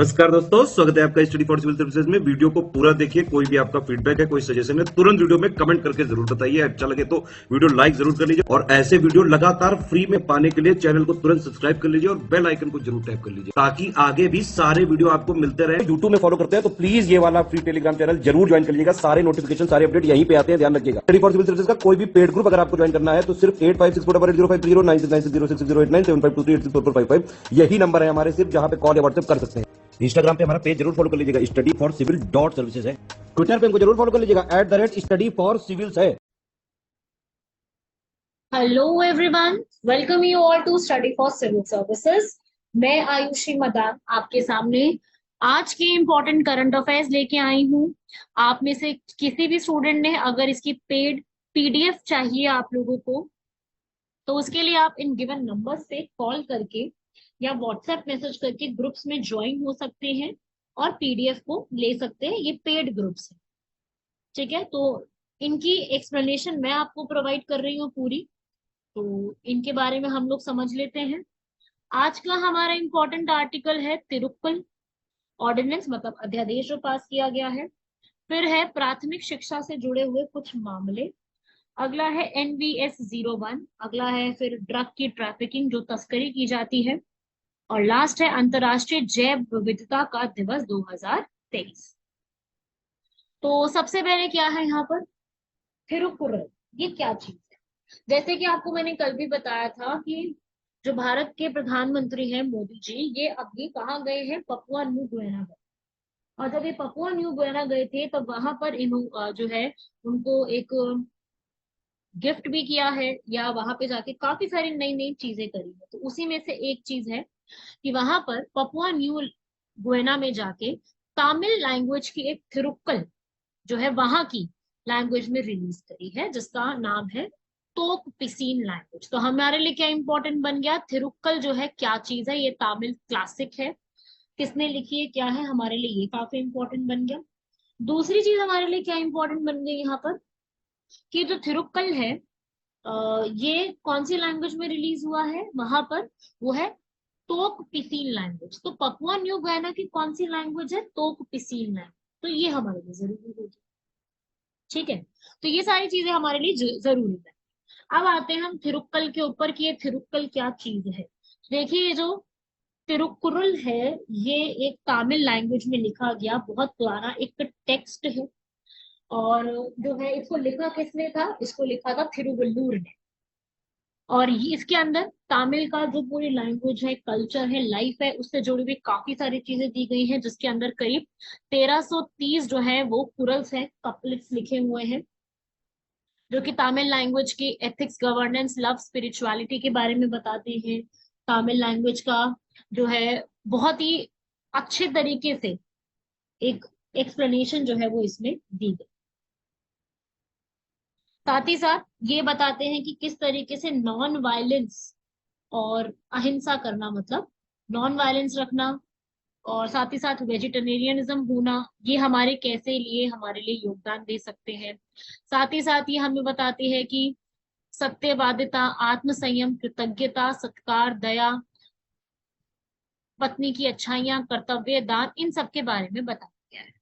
नमस्कार दोस्तों, स्वागत है आपका स्टडी फॉर सिविल सर्विसेज में। वीडियो को पूरा देखिए। कोई भी आपका फीडबैक है, कोई सजेशन है, तुरंत वीडियो में कमेंट करके जरूर बताइए। अच्छा लगे तो वीडियो लाइक जरूर कर लीजिए और ऐसे वीडियो लगातार फ्री में पाने के लिए चैनल को तुरंत सब्सक्राइब कर लीजिए और बेल आइकन को जरूर टैप कर लीजिए ताकि आगे भी सारे वीडियो आपको मिलते रहे। यूट्यूब में फॉलो करते हैं तो प्लीज ये वाला फ्री टेलीग्राम चैनल जरूर ज्वाइन कर लीजिएगा। सारे नोटिफिकेशन, सारे अपडेट यहीं पे आते हैं, ध्यान रखिएगा। स्टडी फॉर सिविल सर्विसेज का कोई भी पेड ग्रुप अगर आपको ज्वाइन करना है तो सिर्फ 85648053096960608974386445 यही नंबर है हमारे, सिर्फ जहां पे कॉल या व्हाट्सएप कर सकते हैं। इंस्टाग्राम पे हमारा पेज जरूर फॉलो कर लीजिएगा, Study for Civil dot Services है। ट्विटर पे हमको जरूर फॉलो कर लीजिएगा, @स्टडी फॉर सिविल्स है। Hello everyone, welcome you all to Study for Civil Services. मैं आयुषी मदान आपके सामने आज के इम्पोर्टेंट करंट अफेयर्स लेके आई हूँ। आप में से किसी भी स्टूडेंट ने अगर इसकी पेड पीडीएफ चाहिए आप लोगों को, तो उसके लिए आप इन गिवन नंबर्स पे कॉल करके या व्हाट्सएप मैसेज करके ग्रुप्स में ज्वाइन हो सकते हैं और पीडीएफ को ले सकते हैं। ये पेड ग्रुप्स है, ठीक है। तो इनकी एक्सप्लेनेशन मैं आपको प्रोवाइड कर रही हूँ पूरी, तो इनके बारे में हम लोग समझ लेते हैं। आज का हमारा इम्पोर्टेंट आर्टिकल है तिरुक्कुल ऑर्डिनेंस, मतलब अध्यादेश जो पास किया गया है। फिर है प्राथमिक शिक्षा से जुड़े हुए कुछ मामले। अगला है NVS 01। अगला है फिर ड्रग की ट्रैफिकिंग, जो तस्करी की जाती है। और लास्ट है अंतर्राष्ट्रीय जैव विविधता का दिवस 2023। तो सबसे पहले क्या है यहाँ पर थिरुकुरल, ये क्या चीज है। जैसे कि आपको मैंने कल भी बताया था कि जो भारत के प्रधानमंत्री हैं मोदी जी, ये अभी कहाँ गए हैं, पपुआ न्यू गुयाना गए। और जब ये पपुआ न्यू गुयाना गए थे तब वहां पर जो है उनको एक गिफ्ट भी किया है, या वहां पे जाके काफी सारी नई नई चीजें करी है। तो उसी में से एक चीज है कि वहां पर पपुआ न्यू गुयाना में जाके तमिल लैंग्वेज की एक थिरुक्कल जो है वहां की लैंग्वेज में रिलीज करी है, जिसका नाम है तोक पिसीन लैंग्वेज। तो हमारे लिए क्या इंपॉर्टेंट बन गया, थिरुक्कल जो है क्या चीज है, ये तमिल क्लासिक है। किसने लिखी है, क्या है, हमारे लिए ये काफी इंपॉर्टेंट बन गया। दूसरी चीज हमारे लिए क्या इंपॉर्टेंट बन गई यहाँ पर, कि जो थिरुक्कल है ये कौन सी लैंग्वेज में रिलीज हुआ है वहां पर, वो है तोक पिसीन लैंग्वेज। तो पपुआ न्यू गयाना की कौन सी लैंग्वेज है, तोक पिसीन लैंग्वेज। तो ये हमारे लिए जरूरी होगी, ठीक है। तो ये सारी चीजें हमारे लिए जरूरी है। अब आते हैं हम थिरुक्कल के ऊपर कि ये थिरुक्कल क्या चीज है। देखिए, ये जो तिरुक्कुरल है, ये एक तमिल लैंग्वेज में लिखा गया बहुत पुराना एक टेक्स्ट है। और जो है इसको लिखा किसने था, इसको लिखा था थिरुवल्लुवर ने। और ये इसके अंदर तमिल का जो पूरी लैंग्वेज है, कल्चर है, लाइफ है, उससे जुड़ी हुई काफी सारी चीजें दी गई हैं, जिसके अंदर करीब 1330 जो है वो कुरल्स है, कपलेट्स लिखे हुए हैं, जो कि तमिल लैंग्वेज की एथिक्स, गवर्नेंस, लव, स्पिरिचुअलिटी के बारे में बताते हैं। तमिल लैंग्वेज का जो है बहुत ही अच्छे तरीके से एक एक्सप्लेनेशन जो है वो इसमें दी गई। साथ ही साथ ये बताते हैं कि किस तरीके से नॉन वायलेंस और अहिंसा करना, मतलब नॉन वायलेंस रखना, और साथ ही साथ वेजिटेरियनिज्म होना, ये हमारे कैसे लिए हमारे लिए योगदान दे सकते हैं। साथ ही साथ ये हमें बताते हैं कि सत्यवादिता, आत्म संयम, कृतज्ञता, सत्कार, दया, पत्नी की अच्छाइयां, कर्तव्य, दान, इन सब के बारे में बताया गया है।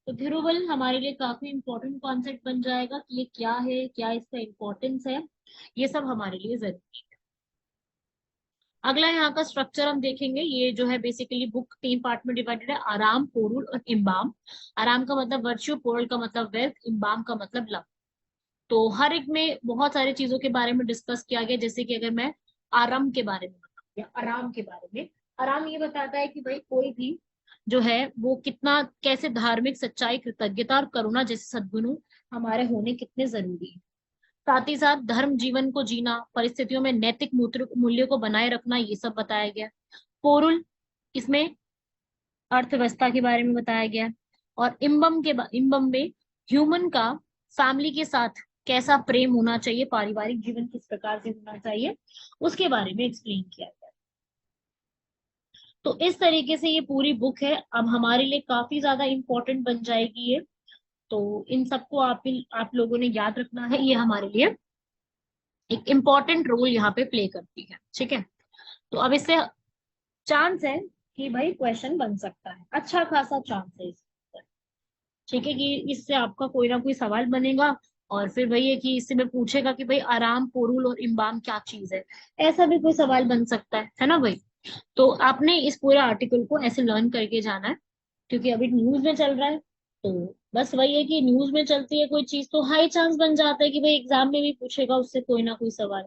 तो थिरुवल हमारे लिए काफी इंपॉर्टेंट कॉन्सेप्ट बन जाएगा कि ये क्या है, क्या इसका इंपॉर्टेंस है, ये सब हमारे लिए जरूरी है। अगला यहाँ का स्ट्रक्चर हम देखेंगे। ये जो है बेसिकली बुक 3 पार्ट में डिवाइडेड है, आराम, पोरुल और इम्बाम। आराम का मतलब वर्च्यू, पोरुल का मतलब वेल्थ, इम्बाम का मतलब लव। तो हर एक में बहुत सारी चीजों के बारे में डिस्कस किया गया। जैसे कि अगर मैं आराम के बारे में बताऊं या आराम के बारे में, आराम ये बताता है कि भाई कोई भी जो है वो कितना, कैसे धार्मिक सच्चाई, कृतज्ञता और करुणा जैसे सद्गुणों हमारे होने कितने जरूरी है। साथ ही साथ धर्म जीवन को जीना, परिस्थितियों में नैतिक मूल्यों को बनाए रखना, ये सब बताया गया। पोरुल, इसमें अर्थव्यवस्था के बारे में बताया गया। और इम्बम में ह्यूमन का फैमिली के साथ कैसा प्रेम होना चाहिए, पारिवारिक जीवन किस प्रकार से होना चाहिए, उसके बारे में एक्सप्लेन किया गया। तो इस तरीके से ये पूरी बुक है, अब हमारे लिए काफी ज्यादा इंपॉर्टेंट बन जाएगी ये। तो इन सबको आप लोगों ने याद रखना है, ये हमारे लिए एक इम्पॉर्टेंट रोल यहाँ पे प्ले करती है, ठीक है। तो अब इससे चांस है कि भाई क्वेश्चन बन सकता है, अच्छा खासा चांस है इसका। ठीक है, कि इससे आपका कोई ना कोई सवाल बनेगा, और फिर वही है कि इससे मैं पूछेगा कि भाई आराम, पोरुल और इम्बाम क्या चीज है, ऐसा भी कोई सवाल बन सकता है ना भाई। तो आपने इस पूरे आर्टिकल को ऐसे लर्न करके जाना है, क्योंकि अभी न्यूज में चल रहा है। तो बस वही है कि न्यूज में चलती है कोई चीज तो हाई चांस बन जाता है कि भाई एग्जाम में भी पूछेगा उससे कोई ना कोई सवाल।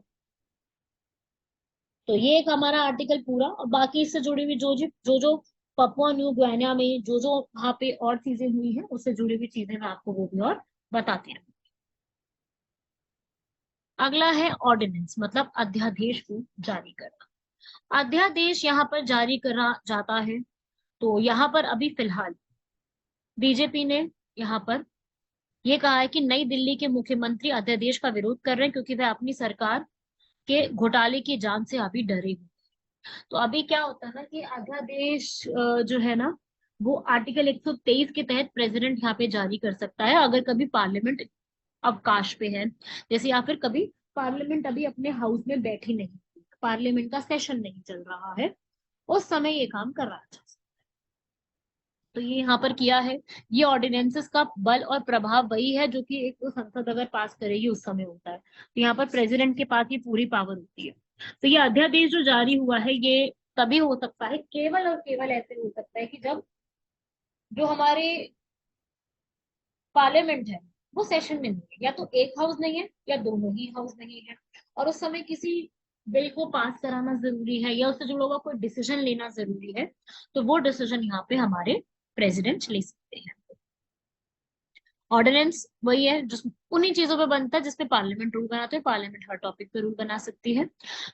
तो ये एक हमारा आर्टिकल पूरा, और बाकी इससे जुड़ी हुई जो पपुआ न्यू गिनिया में जो वहां पे और चीजें हुई हैं उससे जुड़ी हुई चीजें मैं आपको वो भी और बताती रहूँ। अगला है ऑर्डिनेंस, मतलब अध्यादेश को जारी करना। अध्यादेश यहाँ पर जारी करा जाता है। तो यहाँ पर अभी फिलहाल बीजेपी ने यहाँ पर ये कहा है कि नई दिल्ली के मुख्यमंत्री अध्यादेश का विरोध कर रहे हैं, क्योंकि वे अपनी सरकार के घोटाले की जांच से अभी डरे हुए। तो अभी क्या होता है ना कि अध्यादेश जो है ना, वो आर्टिकल 123 के तहत प्रेसिडेंट यहाँ पे जारी कर सकता है, अगर कभी पार्लियामेंट अवकाश पे है, जैसे या फिर कभी पार्लियामेंट अभी अपने हाउस में बैठी नहीं, पार्लियामेंट का सेशन नहीं चल रहा है, उस समय ये काम कर रहा था। तो ये यहाँ पर किया है। ये ऑर्डिनेंसेस का बल और प्रभाव वही है जो कि एक संसद अगर पास करेगी उस समय होता है। तो यहाँ पर प्रेसिडेंट के पास ये पूरी पावर होती है। तो ये अध्यादेश जो जारी हुआ है ये तभी हो सकता है, केवल और केवल ऐसे हो सकता है कि जब जो हमारे पार्लियामेंट है वो सेशन में नहीं है, या तो एक हाउस नहीं है या दोनों ही हाउस नहीं है, और उस समय किसी बिल को पास कराना जरूरी है या उससे जुड़ा हुआ कोई डिसीजन लेना जरूरी है, तो वो डिसीजन यहाँ पे हमारे प्रेसिडेंट ले सकते हैं। ऑर्डिनेंस वही है जो उन्हीं चीजों पे बनता है जिसपे पार्लियामेंट रूल बनाते हैं, पार्लियामेंट हर टॉपिक पे रूल बना सकती है।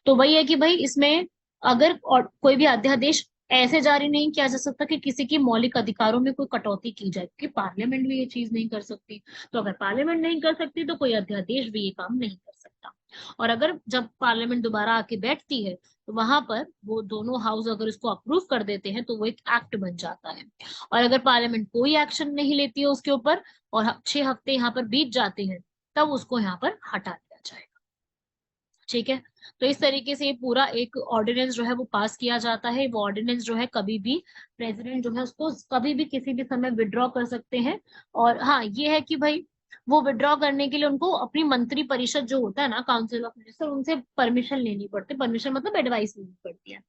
तो वही है कि भाई इसमें अगर और कोई भी अध्यादेश ऐसे जारी नहीं किया जा सकता कि किसी की मौलिक अधिकारों में कोई कटौती की जाए, क्योंकि पार्लियामेंट भी ये चीज नहीं कर सकती। तो अगर पार्लियामेंट नहीं कर सकती तो कोई अध्यादेश भी ये काम नहीं कर सकता। और अगर जब पार्लियामेंट दोबारा आके बैठती है तो वहां पर वो दोनों हाउस अगर इसको अप्रूव कर देते हैं तो वो एक एक्ट बन जाता है। और अगर पार्लियामेंट कोई एक्शन नहीं लेती है उसके ऊपर और 6 हफ्ते यहाँ पर बीत जाते हैं, तब उसको यहाँ पर हटा दिया जाएगा। ठीक है। तो इस तरीके से ये पूरा एक ऑर्डिनेंस जो है वो पास किया जाता है। वो ऑर्डिनेंस जो है कभी भी प्रेसिडेंट जो है उसको कभी भी किसी भी समय विड्रॉ कर सकते हैं। और हाँ ये है कि भाई वो विड्रॉ करने के लिए उनको अपनी मंत्री परिषद जो होता है ना, काउंसिल ऑफ मिनिस्टर, उनसे परमिशन लेनी पड़ती है। परमिशन मतलब एडवाइस लेनी पड़ती है।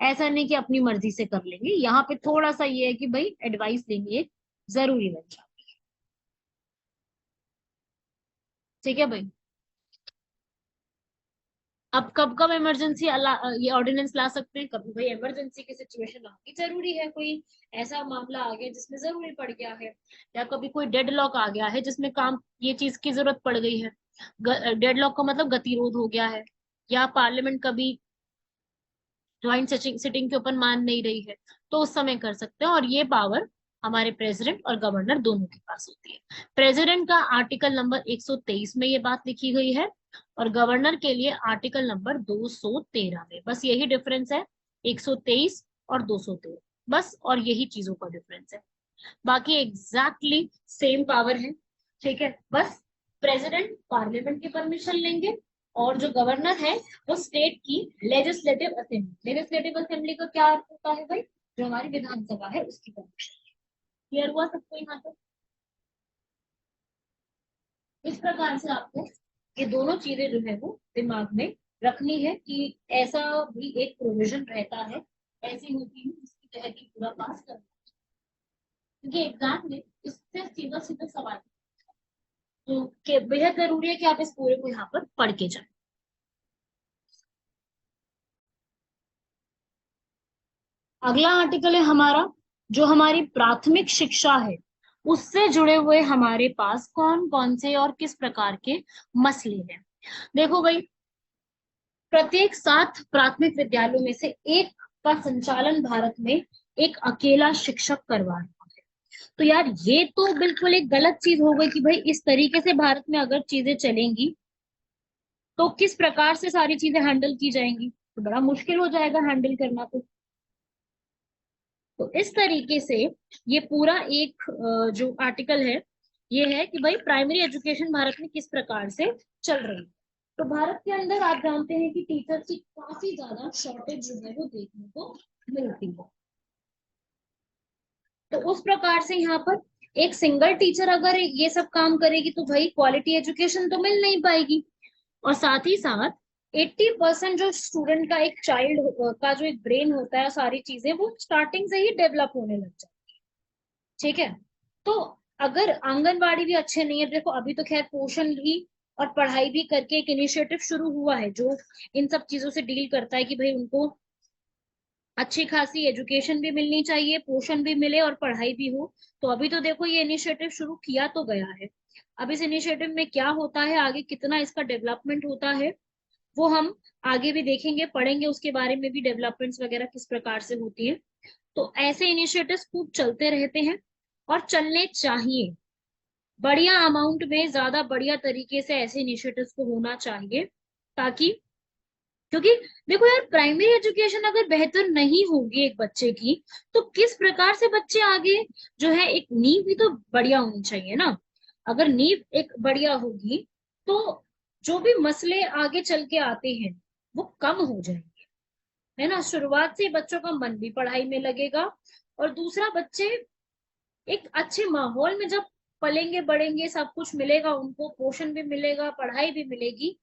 ऐसा नहीं कि अपनी मर्जी से कर लेंगे, यहाँ पे थोड़ा सा ये है कि भाई एडवाइस लेनी एक जरूरी बन जाती है। ठीक है भाई। अब कब कब इमरजेंसी ये ऑर्डिनेंस ला सकते हैं, कभी भाई इमरजेंसी की सिचुएशन आनी जरूरी है, कोई ऐसा मामला आ गया जिसमें जरूरी पड़ गया है, या कभी कोई डेडलॉक आ गया है जिसमें काम ये चीज की जरूरत पड़ गई है। डेडलॉक का मतलब गतिरोध हो गया है, या पार्लियामेंट कभी ज्वाइंट सिटिंग के ऊपर मान नहीं रही है, तो उस समय कर सकते हैं। और ये पावर हमारे प्रेसिडेंट और गवर्नर दोनों के पास होती है। प्रेसिडेंट का आर्टिकल नंबर 123 में ये बात लिखी गई है, और गवर्नर के लिए आर्टिकल नंबर 213 में। बस यही डिफरेंस है, 123 और 213, बस, और यही चीजों का डिफरेंस है। बाकी एग्जैक्टली सेम पावर है। ठीक है, बस प्रेसिडेंट पार्लियामेंट की परमिशन लेंगे, और जो गवर्नर है वो स्टेट की लेजिस्लेटिव असेंबली। लेजिस्लेटिव असेंबली का क्या अर्थ होता है भाई, जो हमारी विधानसभा है उसकी परमिशन। क्लियर हुआ सबको यहाँ तक? इस प्रकार से आपको ये दोनों चीजें जो है वो दिमाग में रखनी है कि ऐसा भी एक प्रोविजन रहता है, ऐसी होती है जिसके तहत ही पूरा पास करना है। क्योंकि एग्जाम में इससे सीधा सीधा सवाल, तो बेहद जरूरी है कि आप इस पूरे को यहाँ पर पढ़ के जाए। अगला आर्टिकल है हमारा, जो हमारी प्राथमिक शिक्षा है उससे जुड़े हुए हमारे पास कौन कौन से और किस प्रकार के मसले हैं। देखो भाई, प्रत्येक 7 प्राथमिक विद्यालयों में से एक का संचालन भारत में एक अकेला शिक्षक करवा रहा है। तो यार ये तो बिल्कुल एक गलत चीज हो गई कि भाई इस तरीके से भारत में अगर चीजें चलेंगी तो किस प्रकार से सारी चीजें हैंडल की जाएंगी, तो बड़ा मुश्किल हो जाएगा हैंडल करना। तो इस तरीके से ये पूरा एक जो आर्टिकल है ये है कि भाई प्राइमरी एजुकेशन भारत में किस प्रकार से चल रही है। तो भारत के अंदर आप जानते हैं कि टीचर की काफी ज्यादा शॉर्टेज जो है वो देखने को मिलती है। तो उस प्रकार से यहाँ पर एक सिंगल टीचर अगर ये सब काम करेगी तो भाई क्वालिटी एजुकेशन तो मिल नहीं पाएगी। और साथ ही साथ 80% जो स्टूडेंट का, एक चाइल्ड का जो एक ब्रेन होता है, सारी चीजें वो स्टार्टिंग से ही डेवलप होने लग जाती है। ठीक है। तो अगर आंगनबाड़ी भी अच्छे नहीं है, देखो अभी तो खैर पोषण भी और पढ़ाई भी करके एक इनिशिएटिव शुरू हुआ है जो इन सब चीजों से डील करता है कि भाई उनको अच्छी खासी एजुकेशन भी मिलनी चाहिए, पोषण भी मिले और पढ़ाई भी हो। तो अभी तो देखो ये इनिशिएटिव शुरू किया तो गया है। अब इस इनिशिएटिव में क्या होता है, आगे कितना इसका डेवलपमेंट होता है, वो हम आगे भी देखेंगे, पढ़ेंगे उसके बारे में भी, डेवलपमेंट्स वगैरह किस प्रकार से होती है। तो ऐसे इनिशिएटिव्स खूब चलते रहते हैं और चलने चाहिए। बढ़िया अमाउंट में, ज्यादा बढ़िया तरीके से ऐसे इनिशिएटिव्स को होना चाहिए, ताकि, क्योंकि देखो यार, प्राइमरी एजुकेशन अगर बेहतर नहीं होगी एक बच्चे की, तो किस प्रकार से बच्चे आगे जो है, एक नींव भी तो बढ़िया होनी चाहिए ना। अगर नींव एक बढ़िया होगी तो जो भी मसले आगे चल के आते हैं वो कम हो जाएंगे, है ना। शुरुआत से बच्चों का मन भी पढ़ाई में लगेगा, और दूसरा बच्चे एक अच्छे माहौल में जब पलेंगे बढ़ेंगे, सब कुछ मिलेगा उनको, पोषण भी मिलेगा, पढ़ाई भी मिलेगी,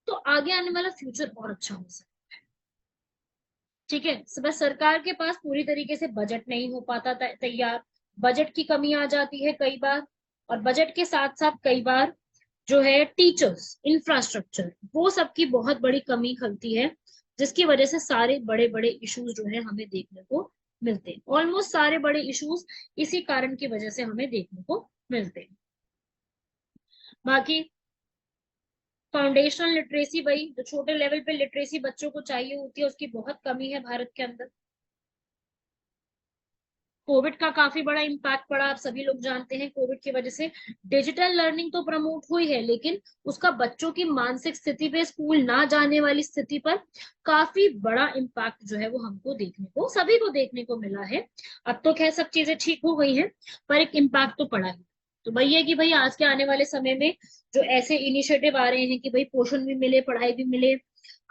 तो आगे आने वाला फ्यूचर और अच्छा हो सकता है। ठीक है। बस सरकार के पास पूरी तरीके से बजट नहीं हो पाता तैयार, बजट की कमी आ जाती है कई बार, और बजट के साथ साथ कई बार जो है टीचर्स, इंफ्रास्ट्रक्चर, वो सबकी बहुत बड़ी कमी खलती है, जिसकी वजह से सारे बड़े बड़े इश्यूज जो है हमें देखने को मिलते हैं। ऑलमोस्ट सारे बड़े इश्यूज इसी कारण की वजह से हमें देखने को मिलते हैं। बाकी फाउंडेशनल लिटरेसी, भाई जो छोटे लेवल पे लिटरेसी बच्चों को चाहिए होती है, उसकी बहुत कमी है भारत के अंदर। कोविड का काफी बड़ा इम्पैक्ट पड़ा, आप सभी लोग जानते हैं। कोविड की वजह से डिजिटल लर्निंग तो प्रमोट हुई है, लेकिन उसका बच्चों की मानसिक स्थिति पे, स्कूल ना जाने वाली स्थिति पर काफी बड़ा इम्पैक्ट जो है वो हमको देखने को, सभी को देखने को मिला है। अब तो खैर सब चीजें ठीक हो गई हैं, पर एक इम्पैक्ट तो पड़ा है। तो वही है कि भाई आज के आने वाले समय में जो ऐसे इनिशिएटिव आ रहे हैं कि भाई पोषण भी मिले, पढ़ाई भी मिले,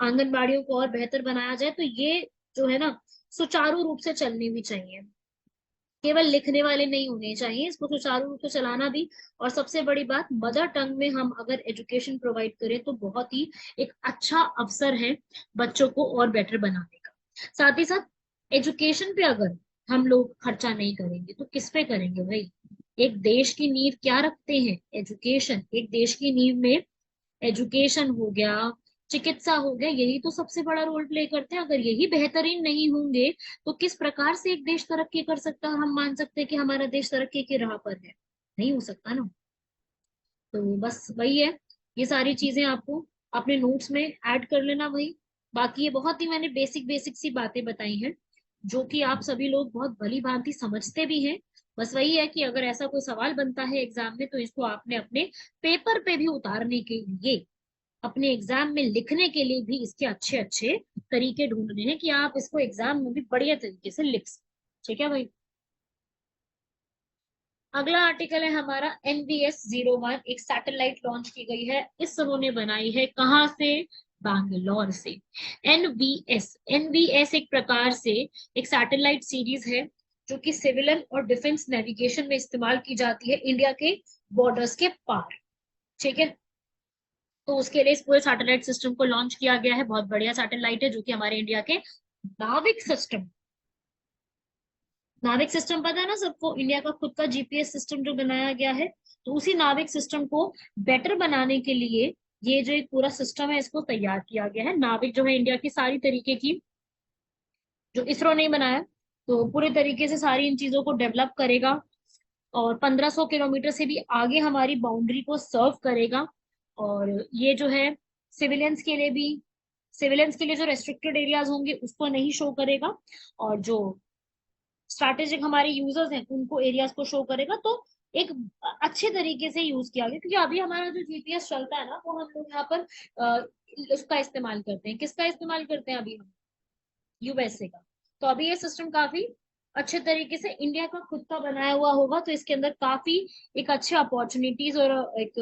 आंगनबाड़ियों को और बेहतर बनाया जाए, तो ये जो है ना, सुचारू रूप से चलनी भी चाहिए। केवल लिखने वाले नहीं होने चाहिए, इसको सुचारू रूप से चलाना भी। और सबसे बड़ी बात, मदर टंग में हम अगर एजुकेशन प्रोवाइड करें तो बहुत ही एक अच्छा अवसर है बच्चों को और बेटर बनाने का। साथ ही साथ एजुकेशन पे अगर हम लोग खर्चा नहीं करेंगे तो किस पे करेंगे भाई। एक देश की नींव क्या रखते हैं, एजुकेशन। एक देश की नींव में एजुकेशन हो गया, चिकित्सा हो गया, यही तो सबसे बड़ा रोल प्ले करते हैं। अगर यही बेहतरीन नहीं होंगे तो किस प्रकार से एक देश तरक्की कर सकता है, हम मान सकते हैं कि हमारा देश तरक्की की राह पर है? नहीं हो सकता ना। तो बस वही है, ये सारी चीजें आपको अपने नोट्स में ऐड कर लेना भाई। बाकी ये बहुत ही मैंने बेसिक बेसिक सी बातें बताई हैं, जो कि आप सभी लोग बहुत भली भांति समझते भी हैं। बस वही है कि अगर ऐसा कोई सवाल बनता है एग्जाम में, तो इसको आपने अपने पेपर पे भी उतारने के लिए, अपने एग्जाम में लिखने के लिए भी इसके अच्छे अच्छे तरीके ढूंढने हैं कि आप इसको एग्जाम में भी बढ़िया तरीके से लिख सकें। ठीक है भाई। अगला आर्टिकल है हमारा NVS-01, एक सैटेलाइट लॉन्च की गई है, इस उन्होंने बनाई है कहाँ से, बैंगलोर से। एनवीएस एक प्रकार से एक सैटेलाइट सीरीज है जो कि सिविलियन और डिफेंस नेविगेशन में इस्तेमाल की जाती है इंडिया के बॉर्डर्स के पार। ठीक है। तो उसके लिए इस पूरे सैटेलाइट सिस्टम को लॉन्च किया गया है। बहुत बढ़िया सैटेलाइट है जो कि हमारे इंडिया के नाविक सिस्टम, नाविक सिस्टम पता है ना सबको, इंडिया का खुद का जीपीएस सिस्टम जो बनाया गया है, तो उसी नाविक सिस्टम को बेटर बनाने के लिए ये जो एक पूरा सिस्टम है इसको तैयार किया गया है। नाविक जो है इंडिया की सारी तरीके की, जो इसरो ने बनाया, तो पूरे तरीके से सारी इन चीजों को डेवलप करेगा, और 1500 किलोमीटर से भी आगे हमारी बाउंड्री को सर्व करेगा। और ये जो है सिविलियंस के लिए भी, सिविलियंस के लिए जो रेस्ट्रिक्टेड एरियाज होंगे उसको नहीं शो करेगा, और जो स्ट्रैटेजिक हमारे यूजर्स हैं उनको एरियाज को शो करेगा। तो एक अच्छे तरीके से यूज किया गया, क्योंकि अभी हमारा जो जीपीएस चलता है ना, वो हम लोग यहाँ पर उसका इस्तेमाल करते हैं। किसका इस्तेमाल करते हैं अभी हम, यूएसए का। तो अभी ये सिस्टम काफी अच्छे तरीके से इंडिया का खुद का बनाया हुआ होगा, तो इसके अंदर काफी एक अच्छे अपॉर्चुनिटीज और एक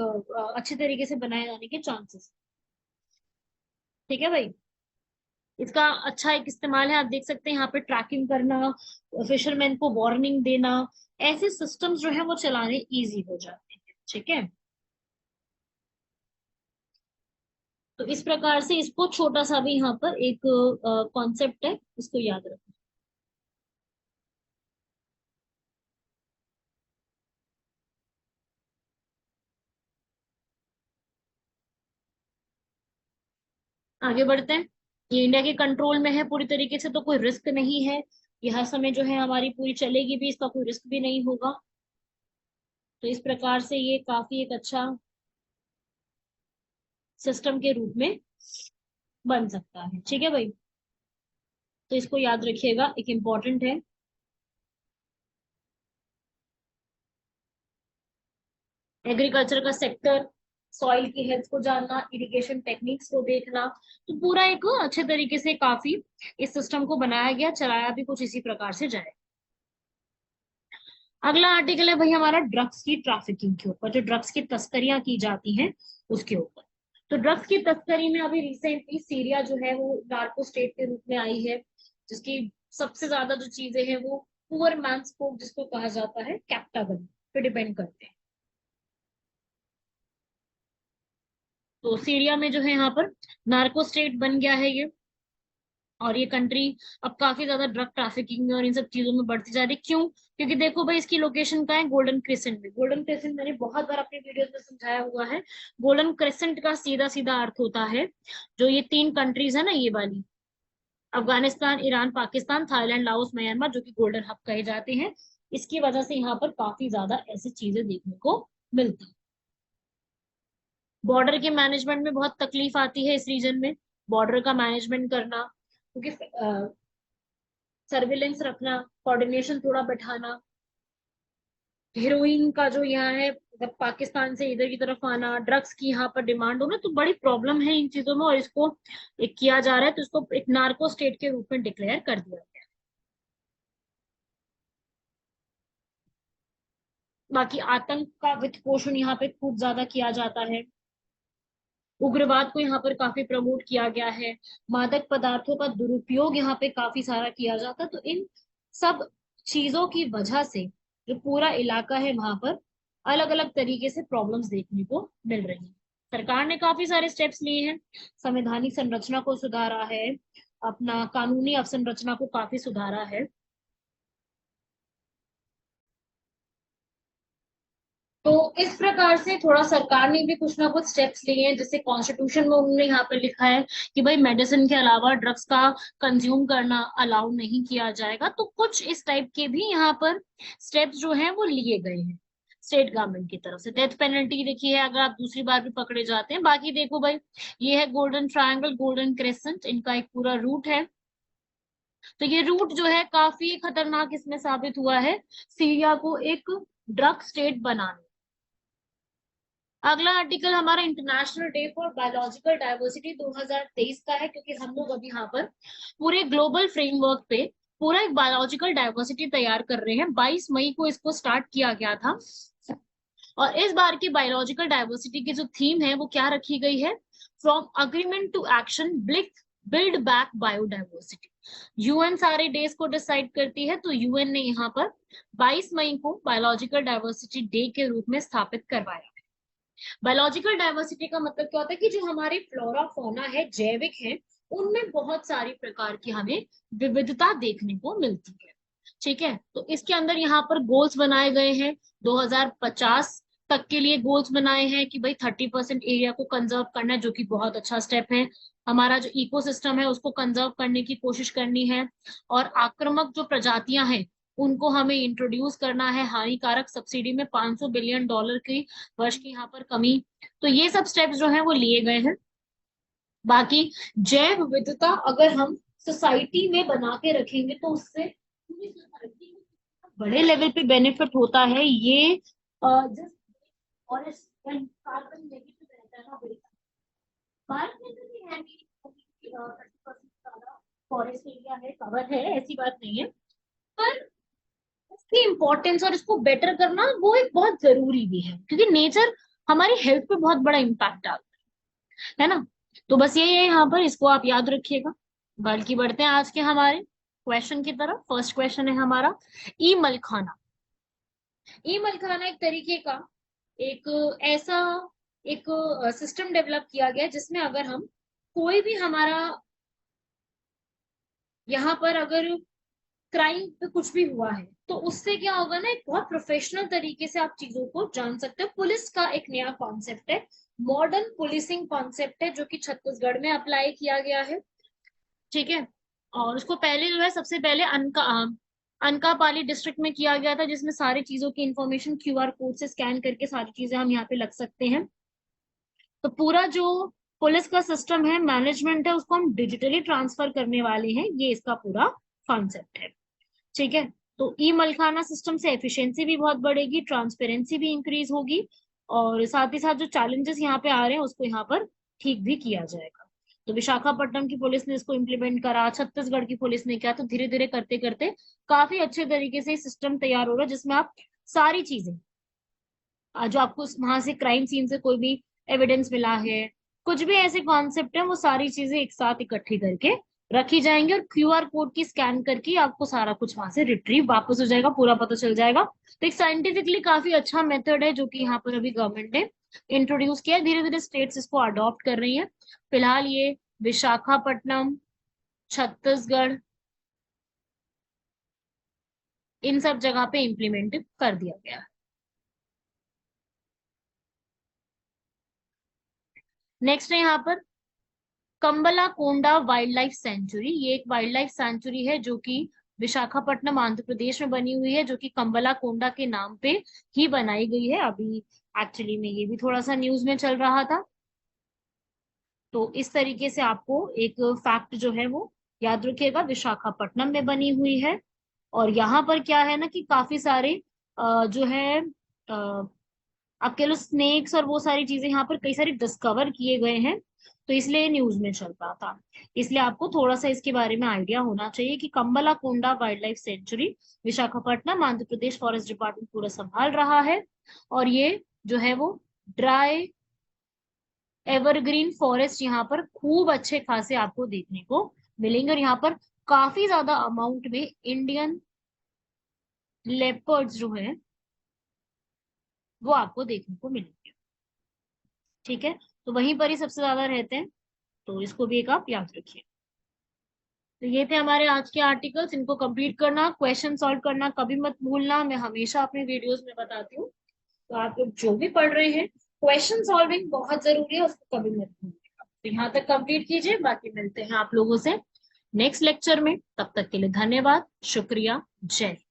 अच्छे तरीके से बनाए जाने के चांसेस। ठीक है भाई। इसका अच्छा एक इस्तेमाल है, आप देख सकते हैं यहाँ पे ट्रैकिंग करना, फिशरमैन को वार्निंग देना, ऐसे सिस्टम्स जो है वो चलाने इजी हो जाते हैं। ठीक है, तो इस प्रकार से इसको छोटा सा भी यहाँ पर एक कॉन्सेप्ट है, इसको याद रखना। आगे बढ़ते हैं। ये इंडिया के कंट्रोल में है पूरी तरीके से, तो कोई रिस्क नहीं है। ये हर समय जो है हमारी पूरी चलेगी भी, इसका कोई रिस्क भी नहीं होगा। तो इस प्रकार से ये काफी एक अच्छा सिस्टम के रूप में बन सकता है। ठीक है भाई, तो इसको याद रखिएगा, एक इम्पॉर्टेंट है। एग्रीकल्चर का सेक्टर, सॉइल की हेल्थ को जानना, इरिगेशन टेक्निक्स को देखना, तो पूरा एक अच्छे तरीके से काफी इस सिस्टम को बनाया गया, चलाया भी कुछ इसी प्रकार से जाए। अगला आर्टिकल है भाई हमारा ड्रग्स की ट्रैफिकिंग के ऊपर, जो ड्रग्स की तस्करियां की जाती हैं उसके ऊपर। तो ड्रग्स की तस्करी में अभी रिसेंटली सीरिया जो है वो नार्को स्टेट के रूप में आई है, जिसकी सबसे ज्यादा जो चीजें हैं वो पुअर मैंस को, जिसको कहा जाता है, कैप्टा बनी पे डिपेंड करते हैं। तो सीरिया में जो है यहाँ पर नार्को स्टेट बन गया है ये, और ये कंट्री अब काफी ज्यादा ड्रग ट्रैफिकिंग में और इन सब चीजों में बढ़ती जा रही है। क्यों? क्योंकि देखो भाई, इसकी लोकेशन कहाँ है? गोल्डन क्रिसेंट में। गोल्डन क्रिसेंट मैंने बहुत बार अपने वीडियोस में समझाया हुआ है। गोल्डन क्रिसेंट का सीधा सीधा अर्थ होता है, जो ये तीन कंट्रीज है ना, ये वाली, Afghanistan, Iran, Pakistan, Thailand, Laos, Myanmar, जो कि गोल्डन हब कहे जाते हैं। इसकी वजह से यहाँ पर काफी ज्यादा ऐसी चीजें देखने को मिलती है। बॉर्डर के मैनेजमेंट में बहुत तकलीफ आती है इस रीजन में, बॉर्डर का मैनेजमेंट करना, क्योंकि सर्विलेंस रखना, कोऑर्डिनेशन थोड़ा बैठाना, हीरोइन का जो यहाँ है, मतलब पाकिस्तान से इधर की तरफ आना, ड्रग्स की यहाँ पर डिमांड होना, तो बड़ी प्रॉब्लम है इन चीजों में, और इसको एक किया जा रहा है, तो इसको एक नार्को स्टेट के रूप में डिक्लेयर कर दिया गया है। बाकी आतंक का वित्त पोषण यहाँ पे खूब ज्यादा किया जाता है, उग्रवाद को यहाँ पर काफी प्रमोट किया गया है, मादक पदार्थों का दुरुपयोग यहाँ पे काफी सारा किया जाता है। तो इन सब चीजों की वजह से जो पूरा इलाका है वहां पर अलग अलग तरीके से प्रॉब्लम्स देखने को मिल रही है। सरकार ने काफी सारे स्टेप्स लिए हैं, संवैधानिक संरचना को सुधारा है, अपना कानूनी अवसंरचना को काफी सुधारा है। तो इस प्रकार से थोड़ा सरकार ने भी कुछ ना कुछ स्टेप्स लिए हैं, जैसे कॉन्स्टिट्यूशन में उन्होंने यहाँ पे लिखा है कि भाई मेडिसिन के अलावा ड्रग्स का कंज्यूम करना अलाउ नहीं किया जाएगा। तो कुछ इस टाइप के भी यहाँ पर स्टेप्स जो हैं वो लिए गए हैं स्टेट गवर्नमेंट की तरफ से। डेथ पेनल्टी देखी है अगर आप दूसरी बार भी पकड़े जाते हैं। बाकी देखो भाई, ये है गोल्डन ट्रायंगल, गोल्डन क्रेसेंट, इनका एक पूरा रूट है। तो ये रूट जो है काफी खतरनाक इसमें साबित हुआ है सीरिया को एक ड्रग स्टेट बनाने। अगला आर्टिकल हमारा international day for biological diversity 2023 का है, क्योंकि हम लोग अभी यहाँ पर पूरे ग्लोबल फ्रेमवर्क पे पूरा एक बायोलॉजिकल डाइवर्सिटी तैयार कर रहे हैं। 22 मई को इसको स्टार्ट किया गया था, और इस बार की बायोलॉजिकल डाइवर्सिटी की जो थीम है वो क्या रखी गई है? From agreement to action, build back biodiversity. UN सारे डेज को डिसाइड करती है, तो यूएन ने यहाँ पर 22 मई को बायोलॉजिकल डाइवर्सिटी डे के रूप में स्थापित करवाया। बायोलॉजिकल डाइवर्सिटी का मतलब क्या होता है कि जो हमारी फ्लोरा फौना है, जैविक है, उनमें बहुत सारी प्रकार की हमें विविधता देखने को मिलती है। ठीक है, तो इसके अंदर यहाँ पर गोल्स बनाए गए हैं 2050 तक के लिए। गोल्स बनाए हैं कि भाई 30% एरिया को कंजर्व करना है, जो कि बहुत अच्छा स्टेप है। हमारा जो इकोसिस्टम है उसको कंजर्व करने की कोशिश करनी है, और आक्रामक जो प्रजातियां हैं उनको हमें इंट्रोड्यूस करना है। हानिकारक सब्सिडी में $500 बिलियन की वर्ष की यहाँ पर कमी। तो ये सब स्टेप्स जो है वो लिए गए हैं। बाकी जैव विविधता अगर हम सोसाइटी में बना के रखेंगे तो उससे पूरी सोसाइटी में बड़े लेवल पे बेनिफिट होता है। ये जिस फॉरेस्ट कार्बन नेगेटिव रहता है ना, भारत में तो भी है कि 30% फॉरेस्ट एरिया है, कवर है, ऐसी बात नहीं है, पर इसकी इम्पोर्टेंस और इसको बेटर करना वो एक बहुत जरूरी भी है, क्योंकि नेचर हमारी हेल्थ पे बहुत बड़ा इम्पैक्ट डालता है ना। तो बस ये है यहाँ पर, इसको आप याद रखिएगा। बल्कि बढ़ते हैं आज के हमारे क्वेश्चन की तरफ। फर्स्ट क्वेश्चन है हमारा, ई मलखाना। ई मलखाना एक तरीके का एक ऐसा एक सिस्टम डेवलप किया गया जिसमें अगर हम कोई भी हमारा यहाँ पर अगर क्राइम पे कुछ भी हुआ है तो उससे क्या होगा ना, एक बहुत प्रोफेशनल तरीके से आप चीजों को जान सकते हो। पुलिस का एक नया कॉन्सेप्ट है, मॉडर्न पुलिसिंग कॉन्सेप्ट है, जो कि छत्तीसगढ़ में अप्लाई किया गया है। ठीक है। और उसको पहले जो है सबसे पहले अनकापाली डिस्ट्रिक्ट में किया गया था, जिसमें सारी चीजों की इंफॉर्मेशन क्यूआर कोड से स्कैन करके सारी चीजें हम यहाँ पे लग सकते हैं। तो पूरा जो पुलिस का सिस्टम है, मैनेजमेंट है, उसको हम डिजिटली ट्रांसफर करने वाले हैं। ये इसका पूरा कॉन्सेप्ट है। ठीक है। तो ई मलखाना सिस्टम से एफिशिएंसी भी बहुत बढ़ेगी, ट्रांसपेरेंसी भी इंक्रीज होगी, और साथ ही साथ जो चैलेंजेस यहाँ पे आ रहे हैं उसको यहाँ पर ठीक भी किया जाएगा। तो विशाखापट्टनम की पुलिस ने इसको इम्प्लीमेंट करा, छत्तीसगढ़ की पुलिस ने किया, तो धीरे धीरे करते करते काफी अच्छे तरीके से सिस्टम तैयार हो रहा है, जिसमें आप सारी चीजें जो आपको वहां से क्राइम सीन से कोई भी एविडेंस मिला है, कुछ भी ऐसे कॉन्सेप्ट है, वो सारी चीजें एक साथ इकट्ठी करके रखी जाएंगी, और क्यूआर कोड की स्कैन करके आपको सारा कुछ वहां से रिट्रीव वापस हो जाएगा, पूरा पता चल जाएगा। तो एक साइंटिफिकली काफी अच्छा मेथड है जो कि यहाँ पर अभी गवर्नमेंट ने इंट्रोड्यूस किया है। धीरे धीरे स्टेट्स इसको अडॉप्ट कर रही है। फिलहाल ये विशाखापट्टनम, छत्तीसगढ़, इन सब जगह पे इम्प्लीमेंट कर दिया गया है। नेक्स्ट है यहाँ पर कंबला कोंडा वाइल्ड लाइफ सेंचुरी। ये एक वाइल्ड लाइफ सेंचुरी है जो कि विशाखापट्टनम आंध्र प्रदेश में बनी हुई है, जो कि कंबला कोंडा के नाम पे ही बनाई गई है। अभी एक्चुअली में ये भी थोड़ा सा न्यूज में चल रहा था। तो इस तरीके से आपको एक फैक्ट जो है वो याद रखिएगा, विशाखापट्टनम में बनी हुई है। और यहाँ पर क्या है ना कि काफी सारे जो है आप कह लो स्नेक्स और वो सारी चीजें यहाँ पर कई सारे डिस्कवर किए गए हैं, तो इसलिए न्यूज में चल रहा था। इसलिए आपको थोड़ा सा इसके बारे में आइडिया होना चाहिए कि Kambalakonda wild life sanctuary Visakhapatnam Andhra Pradesh forest department पूरा संभाल रहा है। और ये जो है वो ड्राई एवरग्रीन फॉरेस्ट यहाँ पर खूब अच्छे खासे आपको देखने को मिलेंगे, और यहाँ पर काफी ज्यादा अमाउंट में इंडियन लेपर्ड्स जो है वो आपको देखने को मिलेंगे। ठीक है। तो वहीं पर ही सबसे ज्यादा रहते हैं, तो इसको भी एक आप याद रखिए। तो ये थे हमारे आज के आर्टिकल्स। इनको कंप्लीट करना, क्वेश्चन सॉल्व करना कभी मत भूलना। मैं हमेशा अपने वीडियोस में बताती हूँ, तो आप लोग जो भी पढ़ रहे हैं क्वेश्चन सॉल्विंग बहुत जरूरी है, उसको कभी मत भूलिएगा। तो यहाँ तक कंप्लीट कीजिए, बाकी मिलते हैं आप लोगों से नेक्स्ट लेक्चर में। तब तक के लिए धन्यवाद, शुक्रिया, जय हिंद।